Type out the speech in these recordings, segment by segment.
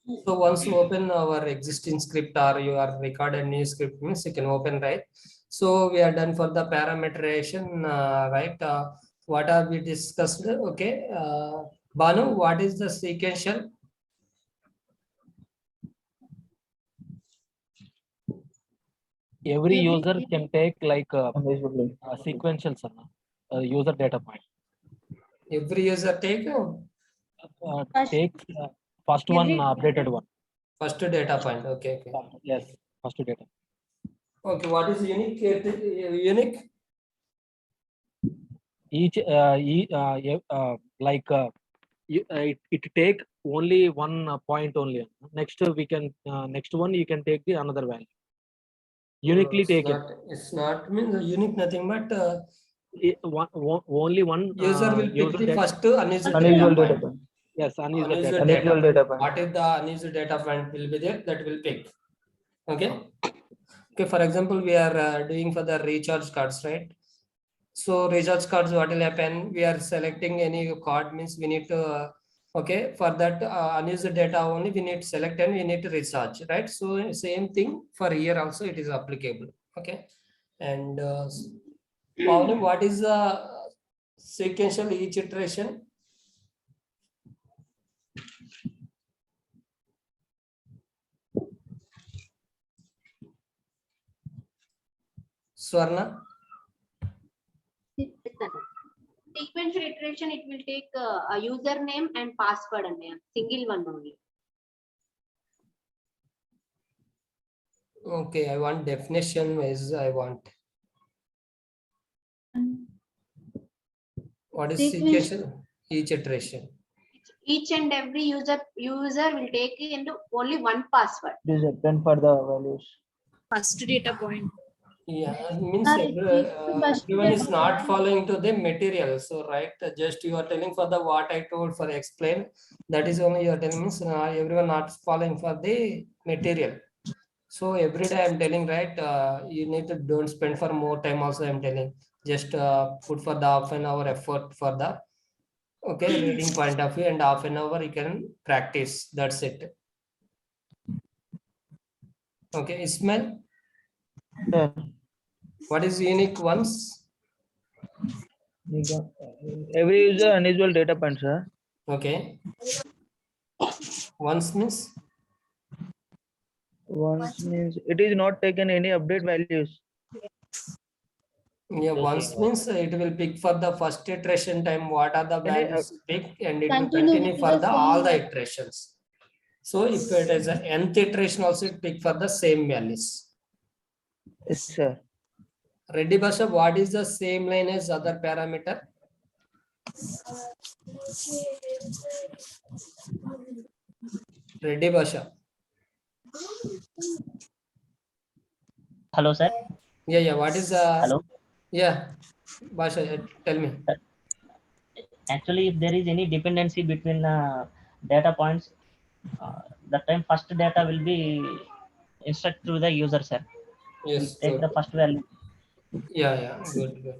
So once you open our existing script or you are recorded new script means you can open, right? So we are done for the parameterization, right? What are we discussed? Okay. Banu, what is the sequential? Every user can take like a sequential user data point. Every user take Take first one updated one. first data point. Okay. Okay. Yes, first data. Okay. What is unique? Unique? Each it take only one point only. Next we can next one you can take the another value. Uniquely it's taken. not. It's not means unique nothing but only one user will pick the data. first unusual Unusual data data point. point. Yes, unusual Unusual data. Unusual data point. What is the unusual data point will be there that will pick. Okay. Okay. For example, we are doing for the recharge cards, right? So recharge cards, what will happen? We are selecting any card means we need to okay, for that unused data only we need to select and we need to recharge, right? So same thing for here also it is applicable. Okay. And Pavani, what is the sequential each iteration? Swarna? Sequential iteration, it will take a username and password and single one only. Okay, I want definition is I want. What is sequential each iteration? Each and every user will take into only one password. User then for the values. First data point. Yeah, it means everyone is not following to the material. So, right, just you are telling for the what I told for explain, that is only you are telling means everyone not following for the material. So every day I'm telling, right, you need to don't spend for more time also I'm telling. Just put for the half an hour effort for the okay reading point of view and half an hour you can practice. That's it. Okay, Ismail, Yeah. what is unique ones? Every user unusual data point, sir. Okay. Once means Once means it is not taken any update values. yeah, once means it will pick for the first iteration time what are the values pick and it will continue for the all the iterations. So if it is an nth iteration also it pick for the same values. Yes, sir. Reddy Basha, what is the same line as other parameter? Reddy Basha. Hello, sir. Yeah. What is the Hello. Yeah, Basha, tell me. Actually, if there is any dependency between data points, that time first data will be instruct to the user, sir. Yes, Take good. the first value. Yeah, good.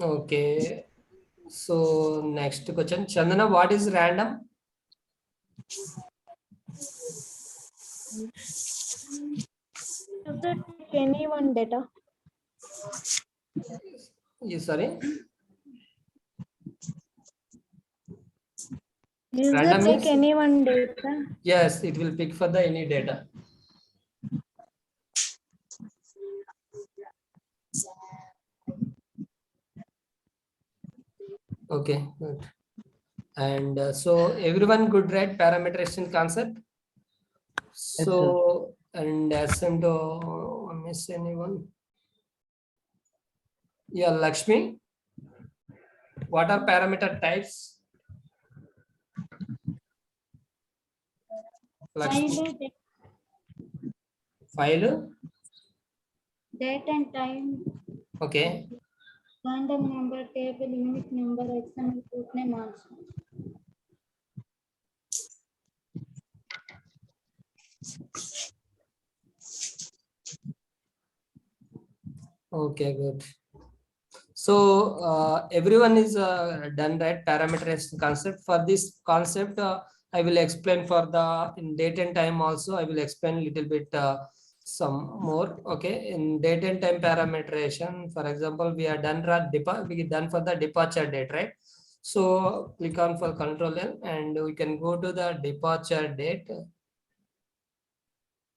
Okay. So next question. Chandana, what is random? User take any one data. You sorry? User Random take means? any one data. Yes, it will pick for the any data. Okay, good. And so everyone good, right? Parameterization concept. So and asympto, miss anyone? Yeah, Lakshmi. What are parameter types? Lakshmi. File. Date and time. Okay. Random number, table, unique number, XML code name also. Okay, good. So everyone is done, right? Parameterization concept. For this concept, I will explain for the in date and time also. I will explain a little bit some more. Okay, in date and time parameterization, for example, we are done we done for the departure date, right? So click on for control L and we can go to the departure date.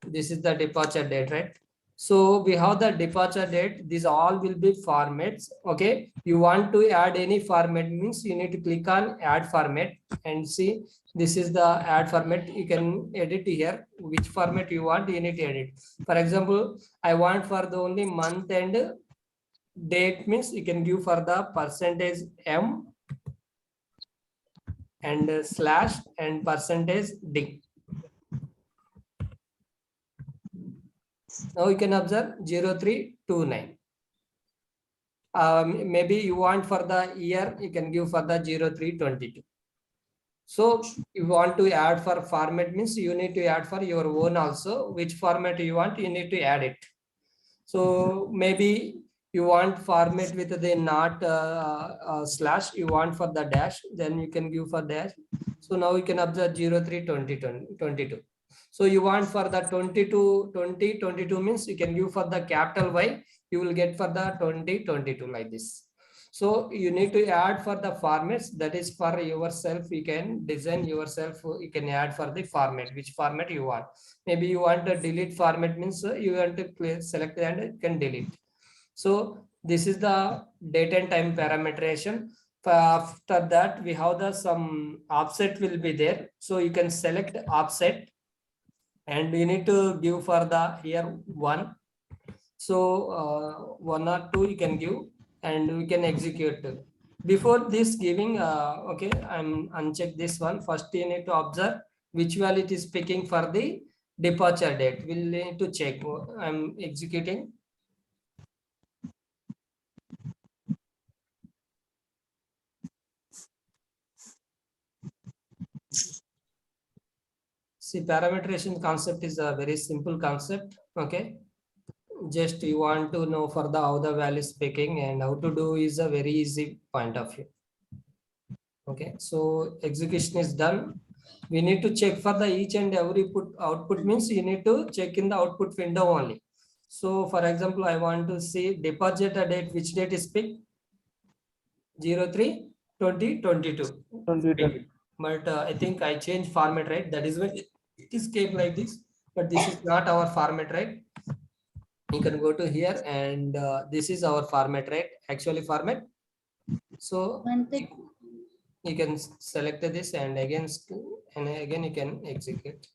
This is the departure date, right? So we have the departure date. These all will be formats. Okay, you want to add any format means you need to click on add format and see this is the add format. You can edit here which format you want. You need to edit. For example, I want for the only month and date means you can give for the percentage M and slash and percentage D. Now you can observe 0329. Maybe you want for the year, you can give for the 0322. So you want to add for format means you need to add for your own also. Which format you want, you need to add it. So maybe you want format with the not slash, you want for the dash, then you can give for dash. So now you can observe 0322. So you want for the 2022 means you can give for the capital Y, you will get for the 2022 like this. So you need to add for the formats, that is for yourself. You can design yourself, you can add for the format, which format you want. Maybe you want a delete format means you want to select and you can delete. So this is the date and time parameterization. After that, we have the some offset will be there. So you can select offset and you need to give for the here 1. So 1 or 2 you can give and we can execute. Before this giving, okay, I'm uncheck this one. First you need to observe which value it is picking for the departure date. We'll need to check. I'm executing. See, parameterization concept is a very simple concept. Okay, just you want to know for the how the value is picking and how to do is a very easy point of view. Okay, so execution is done. We need to check for the each and every output means you need to check in the output window only. So for example, I want to see departure date, which date is picked? 03/2022. 2020. But I think I changed format, right? That is why it is came like this. But this is not our format, right? You can go to here and this is our format, right? Actually format. So you can select this and again you can execute.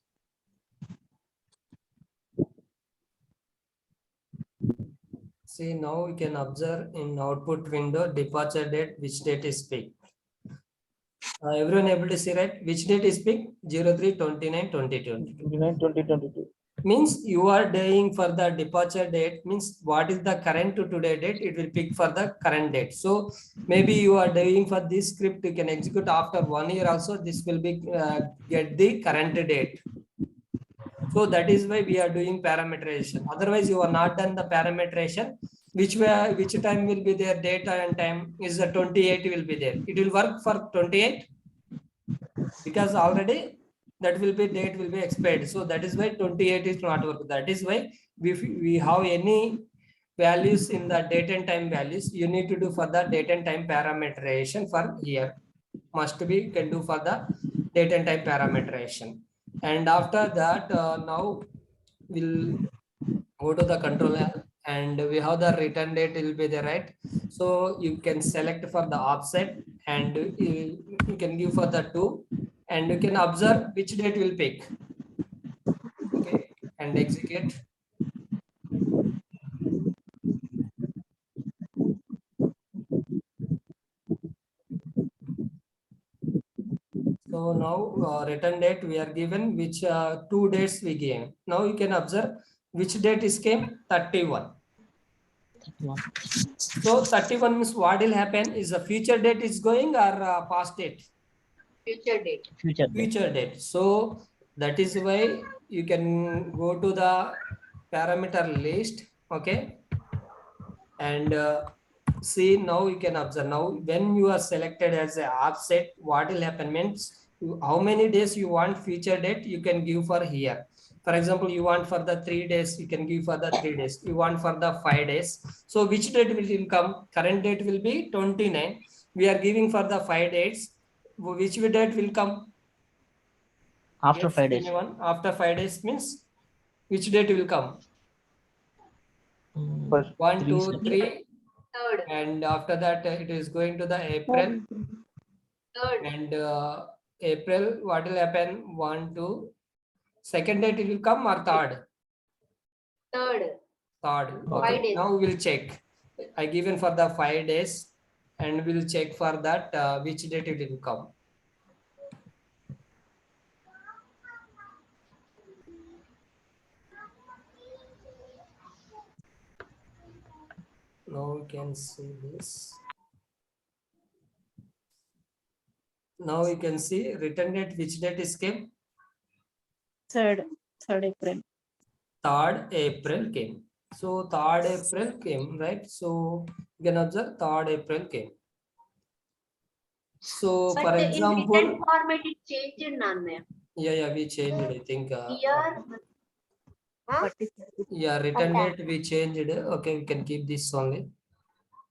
See, now you can observe in output window departure date, which date is picked. Everyone able to see, right? Which date is picked? 03/29/2022. 2022. Means you are doing for the departure date means what is the current to today date, it will pick for the current date. So maybe you are doing for this script, you can execute after 1 year also, this will be get the current date. So that is why we are doing parameterization. Otherwise you are not done the parameterization, which time will be there, data and time is the 28 will be there. It will work for 28 because already that will be date will be expired. So that is why 28 is not work. That is why we have any values in the date and time values, you need to do for the date and time parameterization for here. Must be can do for the date and time parameterization. And after that, now we'll go to the controller and we have the return date will be there, right? So you can select for the offset and you can give for the 2 and you can observe which date will pick. Okay, and execute. So now return date we are given which 2 dates we gave. Now you can observe which date is came 31. So 31 means what will happen is the future date is going or past date? Future date. Future date. So that is why you can go to the parameter list. Okay, and see, now you can observe now when you are selected as a offset, what will happen means how many days you want future date, you can give for here. For example, you want for the 3 days, you can give for the 3 days. You want for the 5 days. So which date will come? Current date will be 29. We are giving for the 5 days. Which date will come? After Yes, 5 days. anyone? After 5 days means which date will come? First. 1, 2, Second. 3. Third. And after that, it is going to the April. Third. And April, what will happen? 1, 2. Second date it will come or third? Third. Third. 5 Okay. days. Now we'll check. I given for the 5 days, and we'll check for that which date it will come. Now we can see this. Now you can see written date. Which date is came? 3rd April. 3rd April came. So 3rd April came, right? So you can observe 3rd April came. So But for in example, written format it changed in none. yeah, we changed it. I think. Here. Huh? Yeah, written date we changed. Okay, we can keep this only.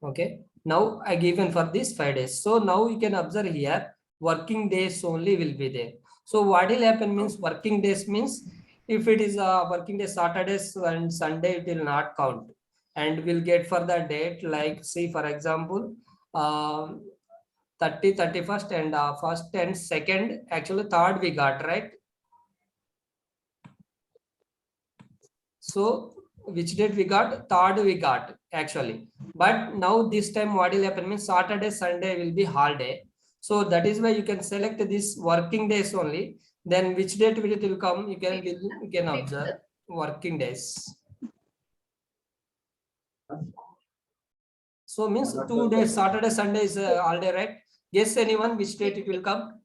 Okay. Now I given for this 5 days. So now you can observe here working days only will be there. So what will happen means working days means if it is a working day Saturdays and Sunday it will not count, and we'll get for the date like see for example 30, 31st and first and second, actually third we got, right? So which date we got? Third we got actually. But now this time what will happen means Saturday, Sunday will be holiday. So that is why you can select this working days only. Then which date it will come? You can observe working days. So means 2 days, Saturday, Sunday is holiday, right? Guess anyone which date it will come?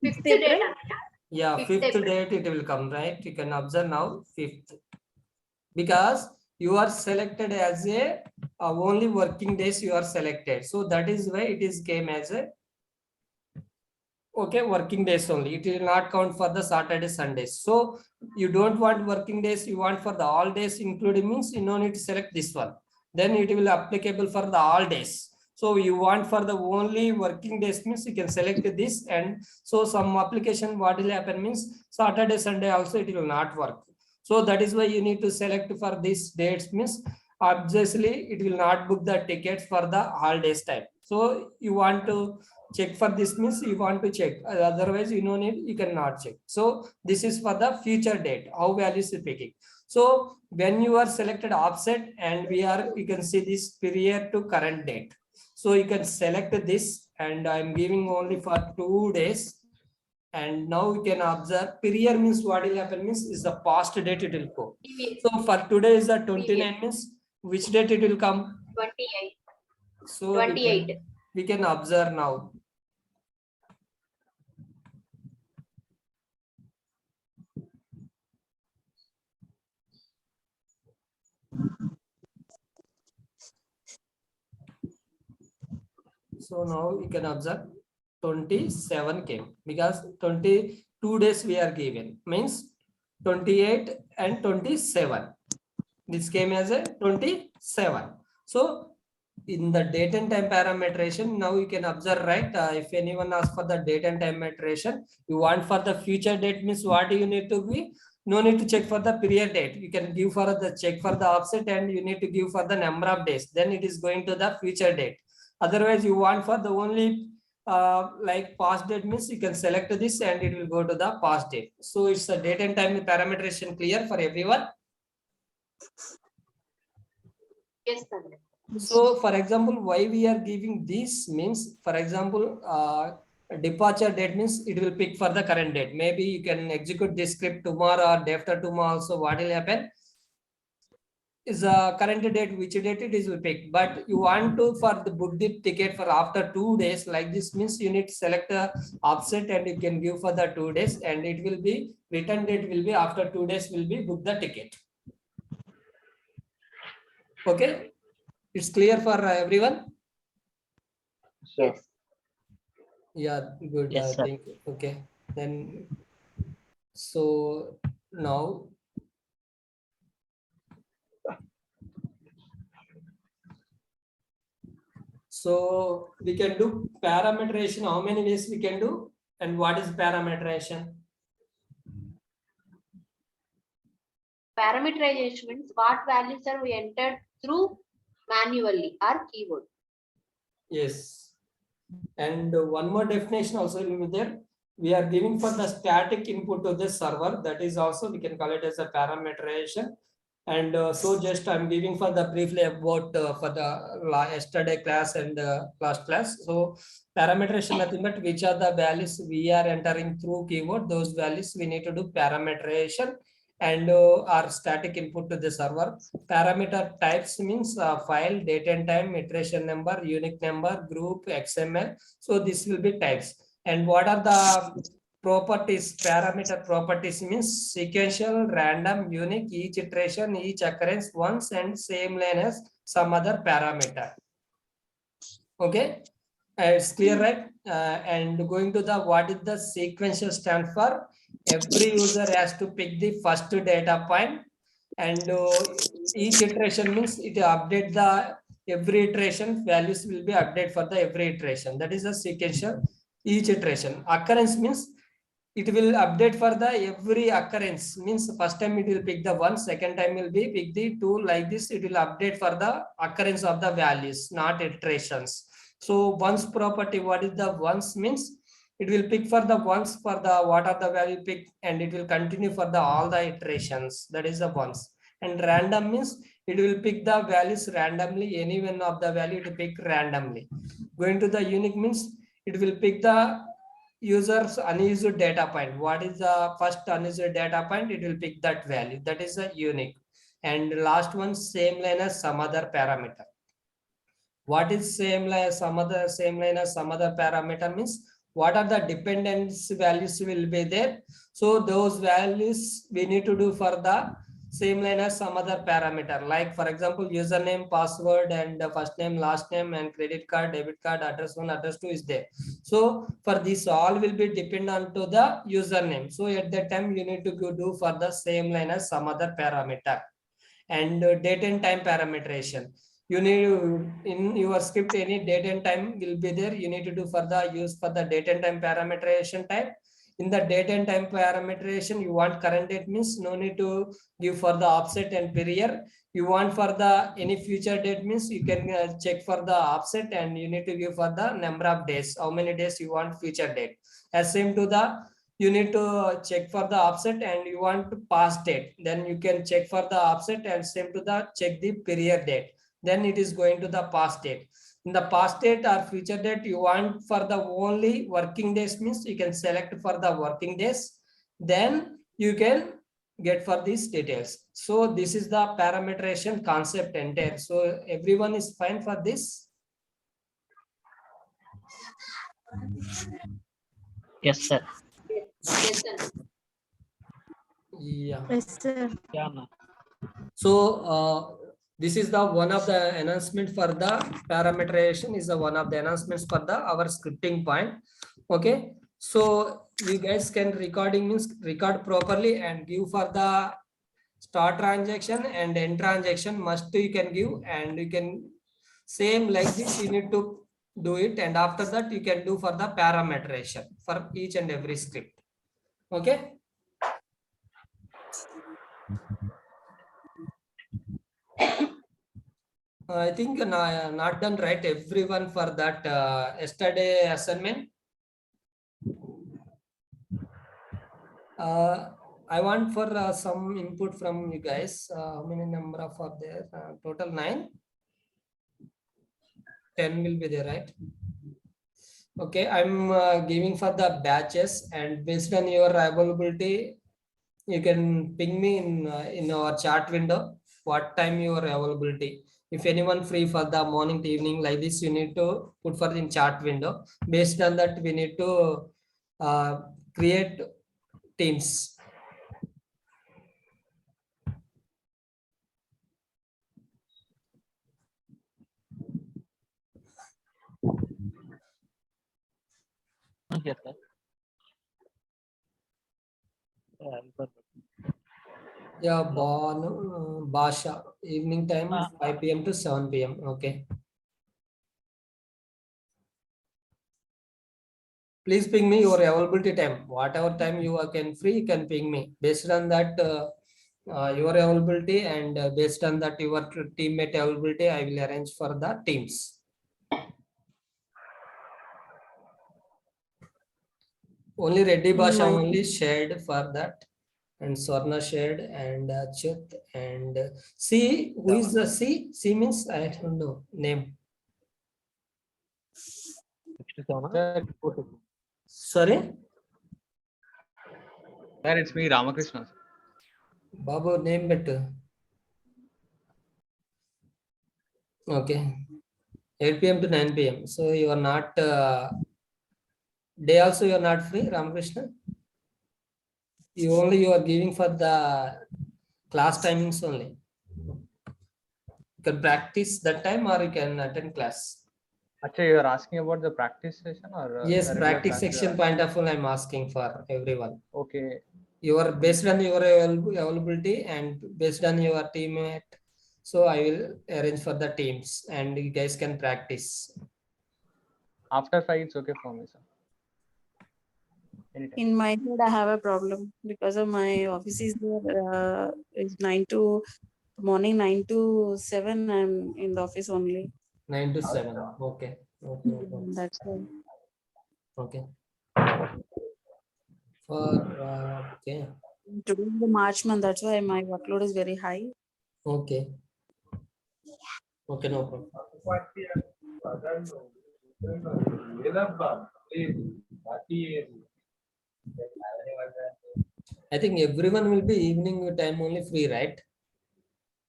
5th date. Yeah, 5th 5th April. date it will come, right? You can observe now 5th. Because you are selected as a only working days you are selected, so that is why it is came as a okay working days only. It will not count for the Saturday, Sundays. So you don't want working days, you want for the all days including means you don't need to select this one, then it will applicable for the all days. So you want for the only working days means you can select this, and so some application what will happen means Saturday, Sunday also it will not work. So that is why you need to select for these dates means obviously it will not book the tickets for the holidays time. So you want to check for this means you want to check, otherwise you no need, you cannot check. So this is for the future date, how values is picking. So when you are selected offset and we are, you can see this period to current date. So you can select this, and I'm giving only for 2 days. And now you can observe period means what will happen means is the past date it will go. So for today is the 29 means which date it will come? 28. So 28. we can observe now. So now you can observe 27 came because 22 days we are given means 28 and 27. This came as a 27. So in the date and time parameterization, now you can observe, right? If anyone asks for the date and time parameterization, you want for the future date means what do you need to be? No need to check for the period date. You can give for the check for the offset, and you need to give for the number of days. Then it is going to the future date. Otherwise, you want for the only like past date means you can select this and it will go to the past date. So it's a date and time parameterization clear for everyone. Yes, sir. So for example, why we are giving this means, for example, departure date means it will pick for the current date. Maybe you can execute this script tomorrow or day after tomorrow. So what will happen is a current date, which date it is will pick. But you want to for the book the ticket for after 2 days, like this means you need to select a offset and you can give for the 2 days, and it will be return date will be after 2 days will be book the ticket. Okay. It's clear for everyone? Sure. Yes. Yeah, good. Yes, sir. Thank you. Okay. Then, so now, so we can do parameterization. How many ways we can do? And what is parameterization? Parameterization means what values are we entered through manually or keyword. Yes. And one more definition also will be there. We are giving for the static input to the server. That is also we can call it as a parameterization. And so just I'm giving for the briefly about for the yesterday class and last class. So parameterization nothing but which are the values we are entering through keyword. Those values we need to do parameterization and our static input to the server. Parameter types means file, date and time, iteration number, unique number, group, XML. So this will be types. And what are the properties? Parameter properties means sequential, random, unique, each iteration, each occurrence once and same line as some other parameter. Okay, it's clear, right? And going to the what is the sequential stand for? Every user has to pick the first data point, and each iteration means it update the every iteration values will be updated for the every iteration. That is a sequential. Each iteration occurrence means it will update for the every occurrence means first time it will pick the one, second time will be pick the two, like this it will update for the occurrence of the values, not iterations. So once property, what is the once means it will pick for the once for the what are the value pick and it will continue for the all the iterations. That is the once. And random means it will pick the values randomly, any one of the value to pick randomly. Going to the unique means it will pick the users unused data point. What is the first unused data point? It will pick that value. That is a unique. And last one, same line as some other parameter. What is same line as same line as some other parameter means what are the dependency values will be there. So those values we need to do for the same line as some other parameter, like for example username, password, and first name, last name, and credit card, debit card, address 1, address 2 is there. So for this all will be dependent to the username. So at that time you need to go do for the same line as some other parameter. And date and time parameterization, you need in your script any date and time will be there, you need to do for the use for the date and time parameterization type. In the date and time parameterization you want current date means no need to give for the offset and period. You want for the any future date means you can check for the offset and you need to give for the number of days, how many days you want future date. As same to the you need to check for the offset and you want to past date, then you can check for the offset and same to the check the period date, then it is going to the past date. In the past date or future date you want for the only working days means you can select for the working days, then you can get for these details. So this is the parameterization concept entire. So everyone is fine for this? Yes, sir. Yes, yes, sir. Yeah. Yes, sir. Yeah, no. So this is the one of the enhancement for the parameterization is the one of the enhancements for the our scripting point. Okay, so you guys can recording means record properly and give for the start transaction and end transaction must you can give, and you can same like this you need to do it, and after that you can do for the parameterization for each and every script. Okay. I think not done right everyone for that yesterday assignment. I want for some input from you guys. How many number of are there? Total 9. 10 will be there, right? Okay, I'm giving for the batches, and based on your availability, you can ping me in our chat window what time your availability. If anyone free for the morning to evening like this, you need to put for in chat window. Based on that, we need to uh, create teams. Yes, sir. Yeah, Yeah, Basha, evening time 5 p.m. to 7 p.m. Okay. Please ping me your availability time. Whatever time you can free, you can ping me. Based on that, your availability and based on that your teammate availability, I will arrange for the teams. Only Reddy Basha only shared for that, and Swarna shared, and Chit and C. Who is the C? C means I don't know name. 67. Sorry, Sir, it's me, Ramakrishna. Babu name better. Okay, 8 p.m. to 9 p.m. So you are not day also you are not free, Ramakrishna. You are giving for the class timings only. You can practice that time or you can attend class. Actually, you are asking about the practice session or Yes, the regular practice class you are section asking? point of view I'm asking for everyone. Okay. Your based on your availability and based on your teammate. So I will arrange for the teams and you guys can practice. After 5, it's okay for me, sir. Anytime. In my head, I have a problem because of my office is there. Is 9 to morning 9 to 7. I'm in the office only. 9 to 7. Okay. Okay. That's why. Okay. For okay. Today is the March month. That's why my workload is very high. Okay. Okay, no problem. I think everyone will be evening time only free, right?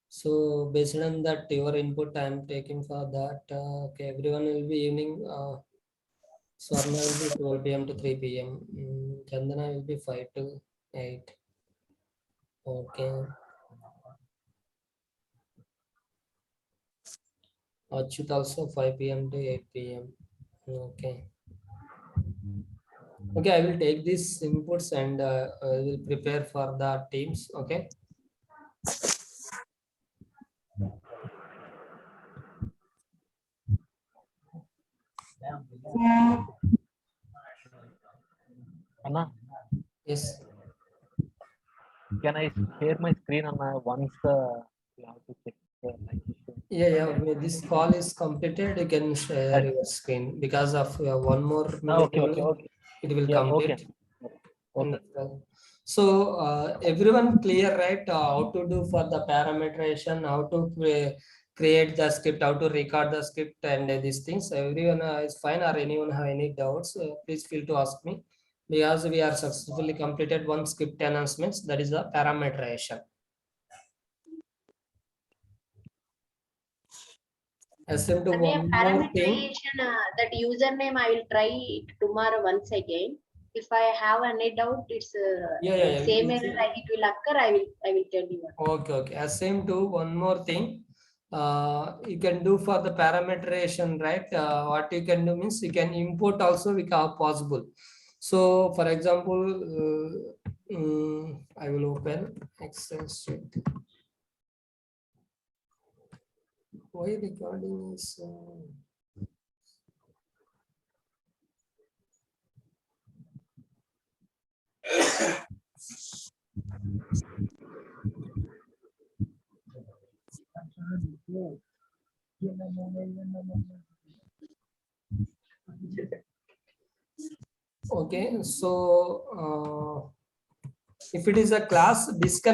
So based on that, your input I am taking for that. Okay, everyone will be evening. Swarna will be 12 p.m. to 3 p.m. Chandana will be 5 to 8. Okay. Achyut also 5 p.m. to 8 p.m. Okay. Okay, I will take these inputs and I will prepare for the teams. Okay. Anna, Yes. can I share my screen on once you have to check the live issue? Yeah. This call is completed. You can share Right. your screen because of one more minute Okay, only. okay. It will Yeah, complete. okay. Okay. So everyone clear, right? How to do for the parameterization, how to create the script, how to record the script, and these things. Everyone is fine, or anyone have any doubts? Please feel to ask me, because we are successfully completed one script enhancements. That is the parameterization. Assume to And one more thing. parameterization, that username I will try it tomorrow once again. If I have any doubt, it's Yeah. same error it will occur. I will tell you. Okay. Same to one more thing. You can do for the parameterization, right? What you can do means you can import also we can possible. So for example, I will open Excel sheet. Why recording is okay. So if it is a class disconnect.